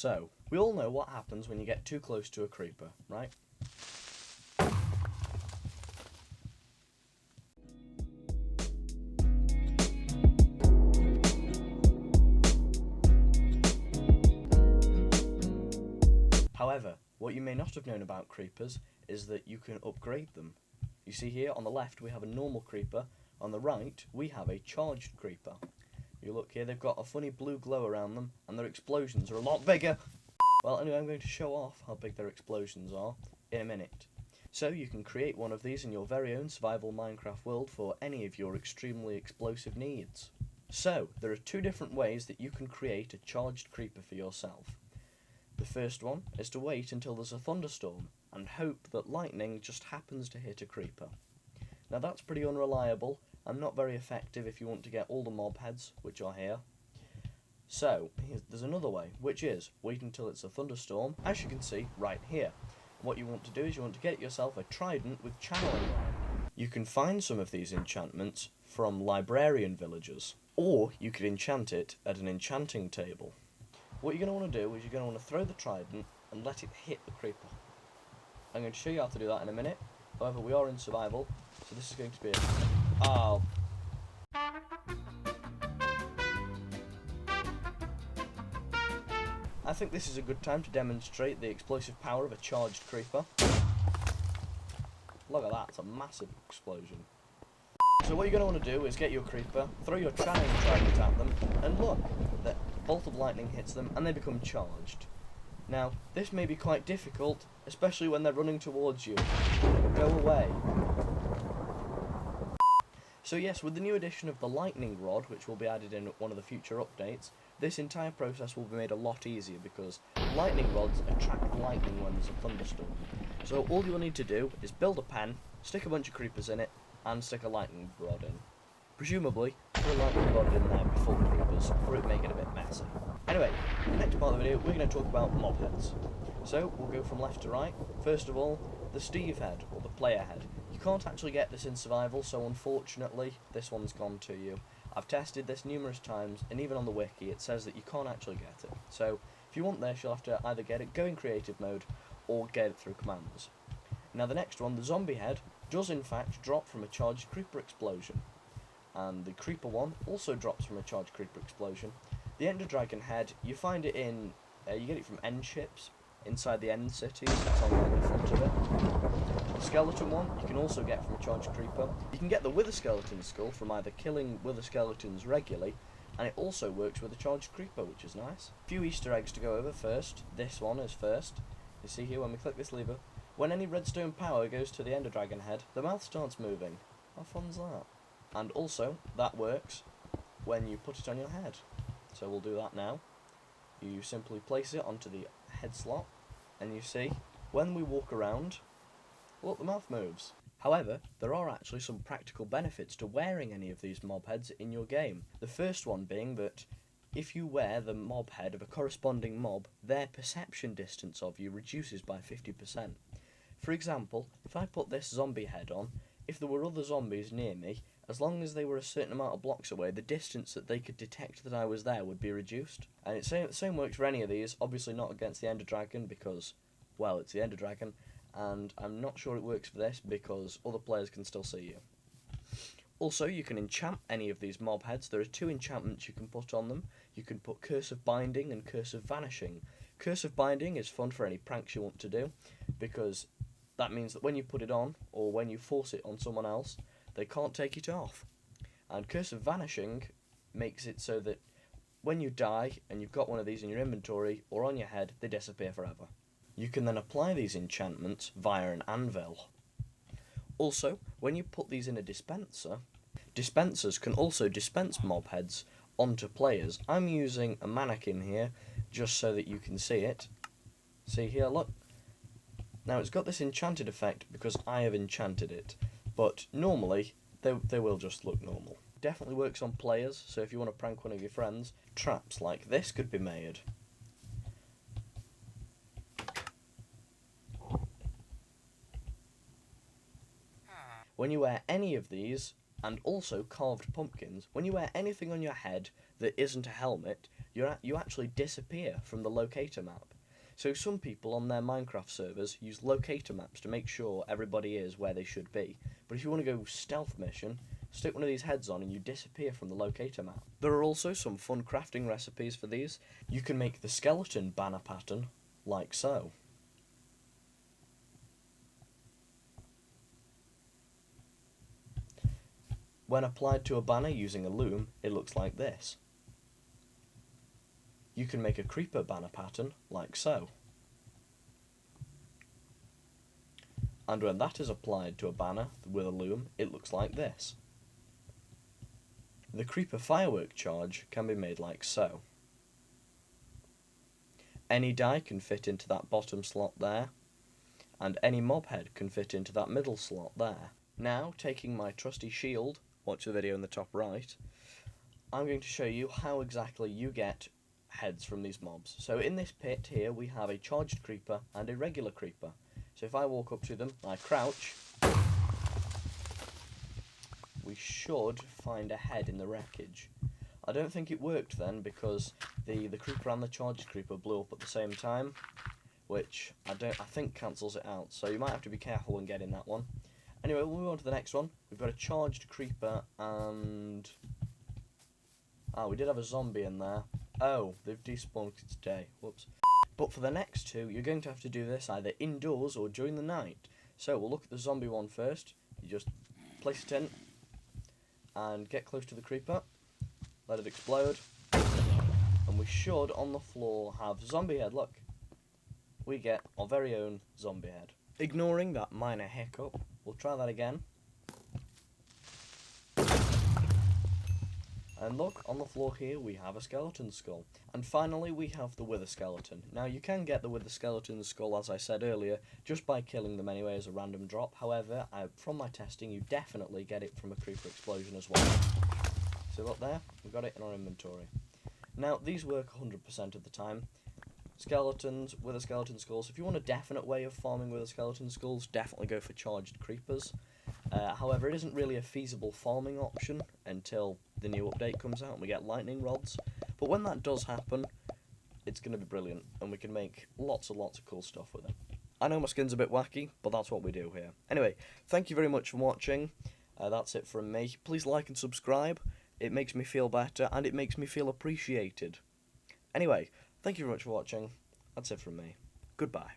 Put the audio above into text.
So, we all know what happens when you get too close to a creeper, right? However, what you may not have known about creepers is that you can upgrade them. You see here on the left we have a normal creeper, on the right we have a charged creeper. You look here, they've got a funny blue glow around them and their explosions are a lot bigger. Well, anyway, I'm going to show off how big their explosions are in a minute. So you can create one of these in your very own survival Minecraft world for any of your extremely explosive needs. So, there are two different ways that you can create a charged creeper for yourself. The first one is to wait until there's a thunderstorm and hope that lightning just happens to hit a creeper. Now that's pretty unreliable and not very effective if you want to get all the mob heads, which are here. So, there's another way, which is wait until it's a thunderstorm, as you can see right here. What you want to do is you want to get yourself a trident with channeling on. You can find some of these enchantments from librarian villagers, or you could enchant it at an enchanting table. What you're going to want to do is you're going to want to throw the trident and let it hit the creeper. I'm going to show you how to do that in a minute. However, we are in survival, so this is going to be Oh. I think this is a good time to demonstrate the explosive power of a charged creeper. Look at that, it's a massive explosion. So what you're going to want to do is get your creeper, throw your channeling trident at them, and look, the bolt of lightning hits them and they become charged. Now, this may be quite difficult, especially when they're running towards you. Go away. So yes, with the new addition of the lightning rod, which will be added in one of the future updates, this entire process will be made a lot easier because lightning rods attract lightning when there's a thunderstorm. So all you'll need to do is build a pen, stick a bunch of creepers in it, and stick a lightning rod in. Presumably, put a lightning rod in there before the creepers, or it would make it a bit messy. Anyway, in the next part of the video, we're going to talk about mob heads. So, we'll go from left to right. First of all, the Steve head, or the player head. You can't actually get this in survival, so unfortunately, this one's gone to you. I've tested this numerous times, and even on the wiki, it says that you can't actually get it. So, if you want this, you'll have to either get it, go in creative mode, or get it through commands. Now the next one, the zombie head, does in fact drop from a charged creeper explosion. And the creeper one also drops from a charged creeper explosion. The ender dragon head, you find it in, you get it from end ships, inside the end cities, it's on the front of it. The skeleton one, you can also get from a charged creeper. You can get the wither skeleton skull from either killing wither skeletons regularly, and it also works with a charged creeper, which is nice. A few Easter eggs to go over first. This one is first. You see here when we click this lever, when any redstone power goes to the ender dragon head, the mouth starts moving. How fun's that? And also, that works when you put it on your head. So we'll do that now. You simply place it onto the head slot, and you see, when we walk around, look, the mouth moves. However, there are actually some practical benefits to wearing any of these mob heads in your game. The first one being that if you wear the mob head of a corresponding mob, their perception distance of you reduces by 50%. For example, if I put this zombie head on, if there were other zombies near me, as long as they were a certain amount of blocks away, the distance that they could detect that I was there would be reduced. And the same works for any of these, obviously not against the ender dragon because, well, it's the ender dragon, and I'm not sure it works for this because other players can still see you. Also, you can enchant any of these mob heads. There are two enchantments you can put on them. You can put Curse of Binding and Curse of Vanishing. Curse of Binding is fun for any pranks you want to do, because that means that when you put it on, or when you force it on someone else, they can't take it off. And Curse of Vanishing makes it so that when you die, and you've got one of these in your inventory, or on your head, they disappear forever. You can then apply these enchantments via an anvil. Also, when you put these in a dispenser, dispensers can also dispense mob heads onto players. I'm using a mannequin here, just so that you can see it. See here, look. Now it's got this enchanted effect because I have enchanted it, but normally they will just look normal. Definitely works on players, so if you want to prank one of your friends, traps like this could be made. When you wear any of these, and also carved pumpkins, when you wear anything on your head that isn't a helmet, you actually disappear from the locator map. So some people on their Minecraft servers use locator maps to make sure everybody is where they should be. But if you want to go stealth mission, stick one of these heads on and you disappear from the locator map. There are also some fun crafting recipes for these. You can make the skeleton banner pattern like so. When applied to a banner using a loom, it looks like this. You can make a creeper banner pattern like so. And when that is applied to a banner with a loom, it looks like this. The creeper firework charge can be made like so. Any die can fit into that bottom slot there, and any mob head can fit into that middle slot there. Now, taking my trusty shield, watch the video in the top right, I'm going to show you how exactly you get heads from these mobs. So in this pit here we have a charged creeper and a regular creeper. So if I walk up to them, I crouch, we should find a head in the wreckage. I don't think it worked then because the creeper and the charged creeper blew up at the same time, which I think cancels it out. So you might have to be careful when getting that one. Anyway, we'll move on to the next one. We've got a charged creeper and we did have a zombie in there. Oh, they've despawned today. Whoops. But for the next two, you're going to have to do this either indoors or during the night. So we'll look at the zombie one first. You just place it in and get close to the creeper. Let it explode. And we should, on the floor, have zombie head. Look. We get our very own zombie head. Ignoring that minor hiccup, we'll try that again. And look, on the floor here we have a skeleton skull. And finally we have the wither skeleton. Now you can get the wither skeleton skull, as I said earlier, just by killing them anyway as a random drop. However, from my testing, you definitely get it from a creeper explosion as well. So look there, we've got it in our inventory. Now these work 100% of the time. Skeletons, wither skeleton skulls. If you want a definite way of farming wither skeleton skulls, definitely go for charged creepers. However, it isn't really a feasible farming option until the new update comes out and we get lightning rods. But when that does happen, it's going to be brilliant and we can make lots and lots of cool stuff with it. I know my skin's a bit wacky, but that's what we do here. Anyway, thank you very much for watching. That's it from me. Please like and subscribe. It makes me feel better and it makes me feel appreciated. Anyway, thank you very much for watching. That's it from me. Goodbye.